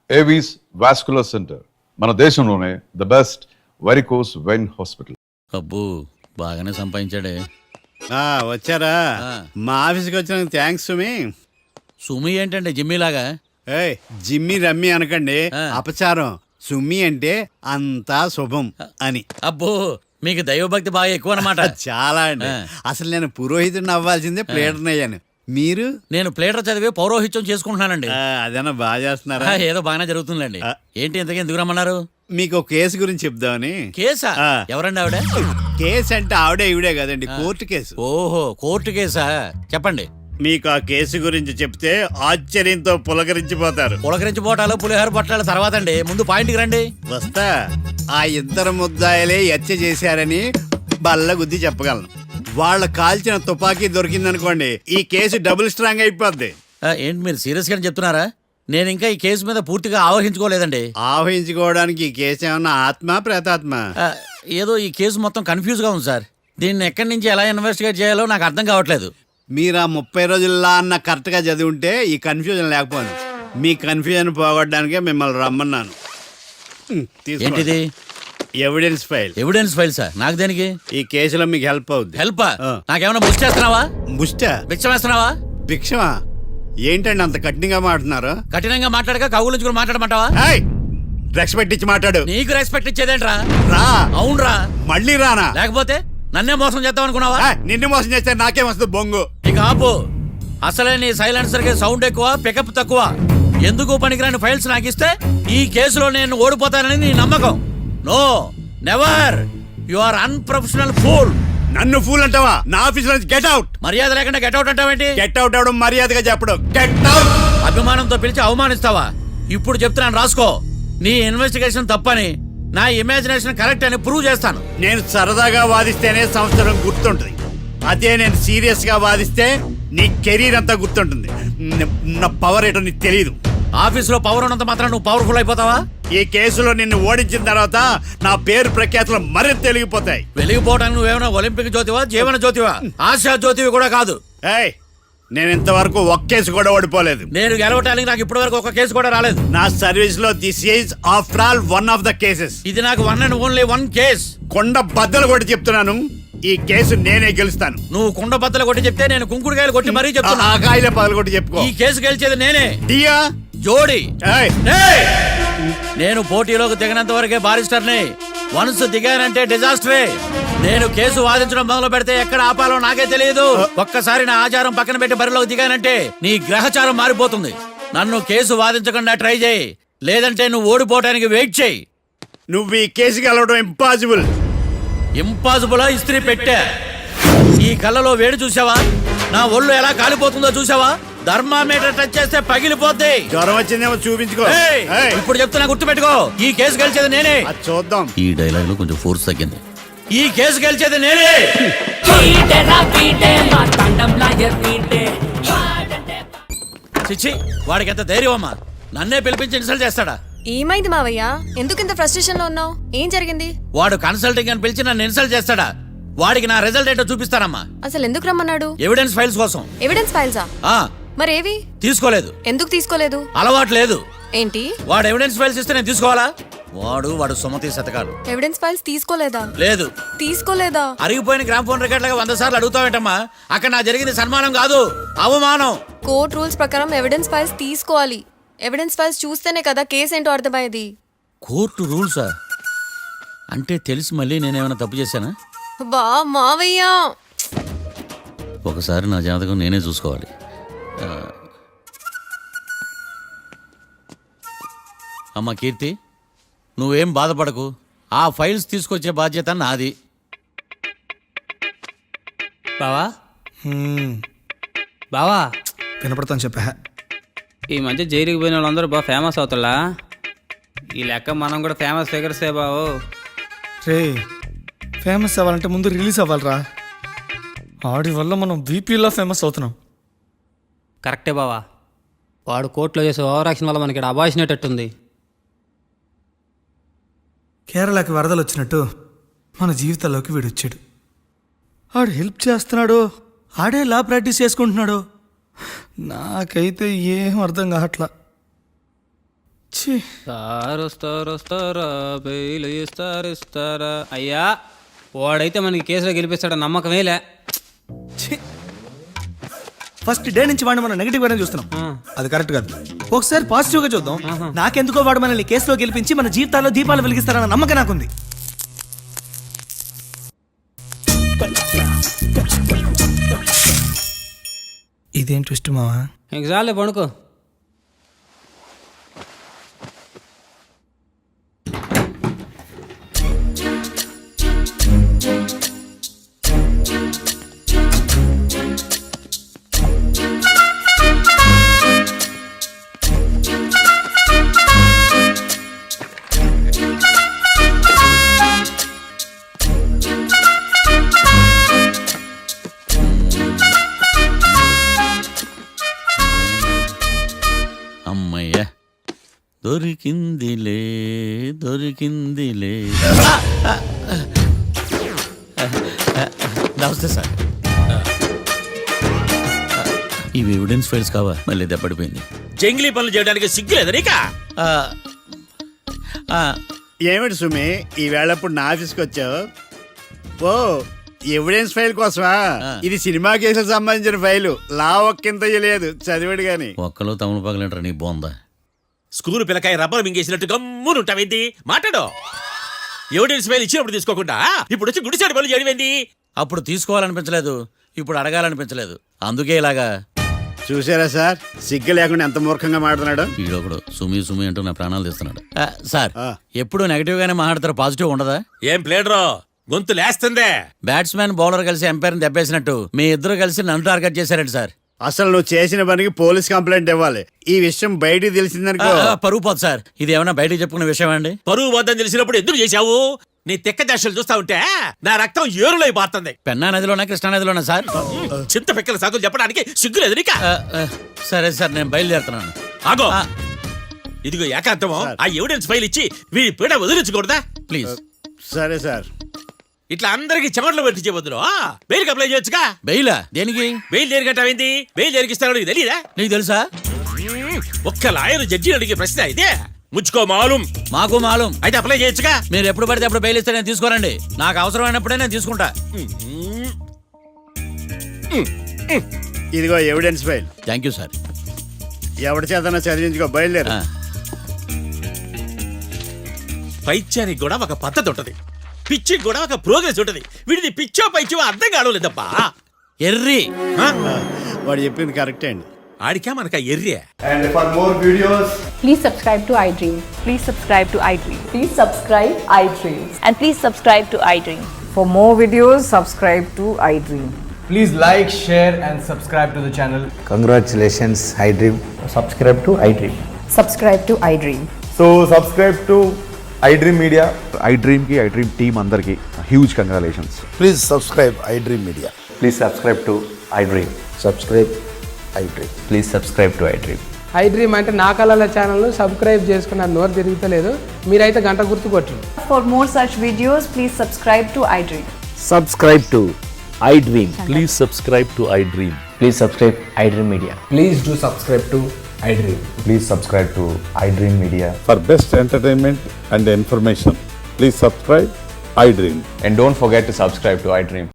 Avis vascular centre, మన దేశంలోనే the best varicose vein hospital. అబ్బో బాగానే సంపాదించాడే. వచ్చారా? మా ఆఫీస్కి వచ్చిన థ్యాంక్స్ సుమి. సుమి ఏంటంటే జిమ్మీలాగా? ఏయ్, జిమ్మి రమ్మి అనకండి, అపచారం. సుమి అంటే అంతా శుభం అని. అబ్బో మీకు దైవభక్తి బాగా ఎక్కువ అన్నమాట. చాలా అండి. అసలు నేను పురోహితుడిని అవ్వాల్సిందే, ప్లేటర్ని అయ్యాను. మీరు? నేను ప్లేటర్ చదివి పౌరోహిత్యం చేసుకుంటున్నానండి. అదేనా బాగా చేస్తున్నారా? ఏదో బాగానే జరుగుతుందండి. ఏంటి ఇంతకీ ఎందుకు రమ్మన్నారు? మీకు ఒక కేసు గురించి చెప్దామని. కేసా? ఎవరండి ఆవిడ? కేసు అంటే ఆవిడే ఈవిడే కదండి, కోర్టు కేసు. ఓహో, కోర్టు కేసా? చెప్పండి. మీకు ఆ కేసు గురించి చెప్తే ఆశ్చర్యంతో పులకరించిపోతారు. పులకరించిపోవటాలు పులిహోర పట్టాల తర్వాత అండి, ముందు పాయింట్కి రండి. వస్తా. ఆ ఇద్దరు ముద్దాయలే హత్య చేశారని బల్ల గుద్ది చెప్పగలను. వాళ్ళ కాల్చిన తుపాకీ దొరికిందనుకోండి, ఈ కేసు డబుల్ స్ట్రాంగ్ అయిపోద్ది. ఏంటి మీరు సీరియస్ గానే చెప్తున్నారా? నేను ఇంకా ఈ కేసు మీద పూర్తిగా ఆవహించుకోలేదండి. ఆవహించుకోవడానికి ఈ కేసు ఏమన్నా ఆత్మ ప్రేతాత్మ? ఏదో ఈ కేసు మొత్తం కన్ఫ్యూజ్ గా ఉంది సార్. దీన్ని ఎక్కడి నుంచి ఎలా ఇన్వెస్టిగేట్ చేయాలో నాకు అర్థం కావట్లేదు. మీరు ఆ 30 రోజుల్లో అన్న కరెక్ట్ గా చదివి ఉంటే ఈ కన్ఫ్యూజన్ లేకపోను. మీ కన్ఫ్యూజన్ పోగొట్టడానికే మిమ్మల్ని రమ్మన్నాను. ఏంటిది? Evidence file. Evidence file sir? నాకు దేనికి? ఈ కేసులో మీకు హెల్ప్ అవుద్ది. హెల్ప్? నాకేమైనా ముష్టి చేస్తున్నావా? ముష్ట? భిక్షం వేస్తున్నావా? భిక్షమా? ఏంటండి అంత కఠినంగా మాట్లాడుతున్నారు? కఠినంగా మాట్లాడక కవులు మాట్లాడమంటావా? రెస్పెక్ట్ ఇచ్చి మాట్లాడు. నీకు రెస్పెక్ట్ ఇచ్చేదేంట్రా? రా. అవునరా? మళ్ళీ రానా? లేకపోతే నన్నే మోసం చేద్దాం అనుకున్నావా? నిన్ను మోసం చేస్తే నాకేం వస్తుంది బొంగు? ఇక ఆపు. అసలే నీ సైలెన్సర్ కి సౌండ్ ఎక్కువ, పికప్ తక్కువ. ఎందుకు పనికిరాని ఫైల్స్ నాకు ఇస్తే ఈ కేసులో నేను ఓడిపోతానని నీ నమ్మకం. No, never. You are unprofessional fool. నన్ను ఫూల్ అంటావా? నా ఆఫీస్ నుంచి గెట్ అవుట్. మర్యాద లేకుండా గెట్ అవుట్ అంటావేంటి? గెట్ అవుట్ అవడం మర్యాదగా చెప్పడం. Get out. అభిమానంతో పిలిచి అవమానిస్తావా? ఇప్పుడు చెప్తున్నాను, రాసుకో. నీ ఇన్వెస్టిగేషన్ తప్పని, నా ఇమాజినేషన్ కరెక్ట్ అని ప్రూవ్ చేస్తాను. నేను సరదాగా వాదిస్తేనే సంవత్సరం గుర్తుంటుంది. అదే నేను సీరియస్ గా వాదిస్తే నీ కెరీర్ అంతా గుర్తుంటుంది. నా పవర్ ఏంటో నీకు తెలియదు. ఆఫీసులో పవర్ ఉన్నంత మాత్రం నువ్వు పవర్ఫుల్ అయిపోతావా? ఈ కేసులో నిన్ను ఓడించిన తర్వాత నా పేరు ప్రఖ్యాతులు మరింత వెలిగిపోతాయి. వెలిగిపోవడానికి నువ్వేమైనా ఒలింపిక్ జ్యోతివా, జీవన జ్యోతివా, ఆశా జ్యోతివి కూడా కాదు. నేను ఇంతవరకు ఒక్క కేసు కూడా ఓడిపోలేదు. నేను గెలవటానికి నాకు ఇప్పటి వరకు ఒక కేసు కూడా రాలేదు. నా సర్వీస్ లో this is after all one of the cases. ఇది నాకు one and only one case. కొండ బద్దలు కొట్టి చెప్తున్నాను, ఈ కేసు నేనే గెలుస్తాను. నువ్వు కుండ బద్దలు కొట్టి చెప్తే నేను కుంకుడుకాయలు కొట్టి మరీ చెప్తున్నా. ఆ కాయలే పగలు కొట్టి చెప్పుకో. ఈ కేసు గెలిచేది నేనే. డియా జోడి. నేను పోటీలోకి దిగినంత వరకే బారిస్టర్ని. వన్స్ దిగానంటే డిజాస్టరే. నేను కేసు వాదించడం మొదలు పెడితే ఎక్కడ ఆపాలో నాకే తెలియదు. ఒక్కసారి నా ఆచారం పక్కన పెట్టి బరిలోకి దిగానంటే నీ గ్రహచారం మారిపోతుంది. నన్ను కేసు వాదించకుండా ట్రై చేయి, లేదంటే నువ్వు ఓడిపోవడానికి వెయిట్ చేయి. నువ్వు ఈ కేసు గెలవడం ఇంపాసిబుల్. ఇంపాసిబులా? ఇస్త్రీ పెట్టా. ఈ కళ్ళలో వేడి చూసావా? నా ఒళ్ళు ఎలా కాలిపోతుందో చూసావా? థర్మామీటర్ టచ్ చేస్తే పగిలిపోద్ది. జ్వరం వచ్చిందేమో చూపించుకో. ఇప్పుడు చెప్తున్నా, గుర్తు పెట్టుకో. ఈ కేసు గెలిచేది నేనే. చూద్దాం. ఈ డైలాగ్ లో కొంచెం ఫోర్స్ తగ్గింది. ఈ కేసు గెలిచేది నేనే. చిచ్చి, వాడికి ఎంత ధైర్యం అమ్మా! నన్నే పిలిపించి ఇన్సల్ట్ చేస్తాడా? ఏమైంది మావయ్య? ఎందుకు ఇంత ఫ్రస్ట్రేషన్ లో ఉన్నావు? ఏం జరిగింది? వాడు కన్సల్టింగ్ అని పిలిచి నన్ను ఇన్సల్ట్ చేస్తాడా? వాడికి నా రిజల్ట్ ఏంటో చూపిస్తానమ్మా. అసలు ఎందుకు రమ్మన్నాడు? ఎవిడెన్స్ ఫైల్స్ కోసం. ఎవిడెన్స్ ఫైల్సా? మరేవి? తీసుకోలేదు. ఎందుకు తీసుకోలేదు? అలవాటు లేదు. ఏంటి? వాడు ఎవిడెన్స్ ఫైల్స్ ఇస్తే నేను తీసుకోవాలా? వాడు సుమతి శతకాలు. ఎవిడెన్స్ ఫైల్స్ తీసుకోలేదా? లేదు. తీసుకోలేదా? అరిగిపోయిన గ్రామ్ ఫోన్ రికార్డులుగా 100 సార్లు అడుగుతావేంటమ్మా? అక్కడ నా జరిగింది సన్మానం కాదు, అవమానం. కోర్ట్ రూల్స్ ప్రకారం ఎవిడెన్స్ ఫైల్స్ తీసుకోవాలి. ఎవిడెన్స్ ఫైల్స్ చూస్తేనే కదా కేసు ఏంటో అర్థమయ్యేది. కోర్టు రూల్సా? అంటే తెలిసి మళ్ళీ నేనేమైనా తప్పు చేశానా? బా మావయ్య, ఒకసారి నా జాతకం నేనే చూసుకోవాలి. అమ్మా కీర్తి, నువ్వేం బాధపడకు. ఆ ఫైల్స్ తీసుకొచ్చే బాధ్యత నాది. బావా బావా వినపడతాను చెప్పా. ఈ మధ్య జైలుకి పోయిన వాళ్ళందరూ బాగా ఫేమస్ అవుతారా? ఈ లెక్క మనం కూడా ఫేమస్ ఫిగర్సే బావు. రే, ఫేమస్ అవ్వాలంటే ముందు రిలీజ్ అవ్వాలిరా. ఆడి వల్ల మనం బీపీలో ఫేమస్ అవుతున్నాం. కరెక్టే బావా. వాడు కోర్టులో చేసే ఓవర్ యాక్షన్ వల్ల మనకి అబాయిసినట్టుంది. కేరళకి వరదలు వచ్చినట్టు మన జీవితాల్లోకి వీడు వచ్చాడు. ఆడు హెల్ప్ చేస్తున్నాడు, ఆడే లా ప్రాక్టీస్ చేసుకుంటున్నాడు. నాకైతే ఏం అర్థం కావట్లా. ఛీ, సార్ వస్తారా బెయిల్ ఇస్తారా అయ్యా వాడైతే మనకి కేసులో గెలిపిస్తాడు నమ్మకమేలే. ఛీ. ఫస్ట్ డే నుంచి వాడిని మనం నెగిటివ్ గానే చూస్తున్నాం. అది కరెక్ట్ కాదు. ఒకసారి పాజిటివ్ గా చూద్దాం. నాకెందుకో వాడు మనల్ని కేసులో గెలిపించి మన జీవితాల్లో దీపాలు వెలిగిస్తారన్న నమ్మకం నాకుంది. ఇదేం ట్విస్ట్ మావా? ఇంక చాలే పడుకో. అమ్మయ్య దొరికిందిలే. నమస్తే సార్. ఇవి ఎవిడెన్స్ ఫైల్స్ కావా? మళ్ళీ దెబ్బడిపోయింది. జంగిలీ పనులు చేయడానికి సిగ్గులేదు నీకా? ఏమిటి సుమి ఈ వేళప్పుడు నా ఆఫీస్కి వచ్చావు? ఓ ఎవిడెన్స్ ఫైల్ కోసమా? ఇది సినిమా కేసులకు సంబంధించిన ఫైలు. లా ఒక్కింత లేదు, చదివాడు గాని. ఒక్కలో తమలు పగలంటారా నీ బోందా? School పిల్లకాయ rubber మింగేసినట్టు గమ్మునుంటావేంటి? మాట్లాడు. ఎవిడెన్స్ ఫైల్ ఇచ్చినప్పుడు తీసుకోకుండా ఇప్పుడు వచ్చి గుడిసాడు పనులు చేయడమేంటి? అప్పుడు తీసుకోవాలనిపించలేదు, ఇప్పుడు అడగాలనిపించలేదు, అందుకే ఇలాగా. చూసారా సార్, సిగ్గు లేకుండా ఎంత మూర్ఖంగా మాట్లాడుతున్నాడు. ఈడొకడు సుమి అంటూ నా ప్రాణాలు తీస్తున్నాడు. సార్ ఆ. ఎప్పుడు నెగటివ్ గానే మాట్లాడతారు, పాజిటివ్ ఉండదా? ఏం ప్లేడరో గొంతు లేస్తుందే. బ్యాట్స్మెన్ బౌలర్ కలిసి ఎంపైర్ని దెబ్బేసినట్టు మీ ఇద్దరు కలిసి నన్ను టార్గెట్ చేశారండి సార్. అసలు నువ్వు చేసిన పనికి పోలీస్ కంప్లైంట్ ఇవ్వాలి. ఈ విషయం బయటికి తెలిసిందనుకో పరువు పోదు సార్. ఇది ఏమైనా బయటకు చెప్పుకునే విషయం అండి? పరువు వద్దని తెలిసినప్పుడు ఎందుకు చేశావు? నీ తెక్క దశలు చూస్తా ఉంటే నా రక్తం ఏరులై పారుతుంది. పెన్నా నదిలోనా కృష్ణా నదిలోనా సార్? చింత పిక్కల సాకులు చెప్పడానికి సిగ్గులేదు నీకా? సరే సార్, నేను బయలుదేరుతున్నాను. ఆగో, ఆ. ఇదిగో ఏకాంతమో ఆ ఎవిడెన్స్ ఫైల్ ఇచ్చి వీడి పీడ వదిలించకూడదా? ప్లీజ్. సరే సార్. ఇట్లా అందరికి చెమటలు పెట్టి చేయవద్దు. బెయిల్కి అప్లై చేయొచ్చుగా. బెయిలా? దేనికి? బెయిల్ దేనికంటావేంటి? బెయిల్ దేనికిస్తారో నీకు తెలియదా? నీకు తెలుసా? ఒక్క లాయర్ జడ్జి అడిగే ప్రశ్న ఇదే. ముచ్చుకో మాలూం. మాకు మాలూం. అయితే అప్లై చేయొచ్చుగా. మీరు ఎప్పుడు పడితే అప్పుడు బెయిల్ ఇస్తే నేను తీసుకోరండి. నాకు అవసరమైనప్పుడే నేను తీసుకుంటా. ఇదిగో evidence file. Thank you sir. ఎవరి చేతనా చదివించుకో, బయలుదేరు. పైత్యానికి కూడా ఒక పద్ధతి ఉంటది, పిచ్చికి కూడా ఒక ప్రోగ్రెస్ ఉంటది. వీడిది పిచ్చో పైచో అర్థం కావలేదప్పా. ఎర్రి. వాడు చెప్పింది కరెక్టే అండి. ఆడికా మనక array. And for more videos, Please subscribe to iDream. Please subscribe to iDream. Please subscribe iDream. And please subscribe to iDream. For more videos, subscribe to iDream. please like, share and subscribe to the channel. Congratulations, iDream. Subscribe to iDream. Subscribe to iDream. So subscribe to iDream Media. iDream team అందరికి huge congratulations. Please subscribe iDream Media. Please subscribe to iDream. Subscribe iDream. Please subscribe to iDream. iDream అంటే నా కళల ఛానల్ను subscribe చేసుకున్న నోరు తిరుగుతలేదు. మీరైతే గంట గుర్తు కొట్టండి. For more such videos, please subscribe to iDream. Subscribe to iDream. Please subscribe to iDream. Please subscribe iDream Media. Please do subscribe to iDream. Please subscribe to iDream Media. For best entertainment and information, please subscribe iDream. And don't forget to subscribe to iDream.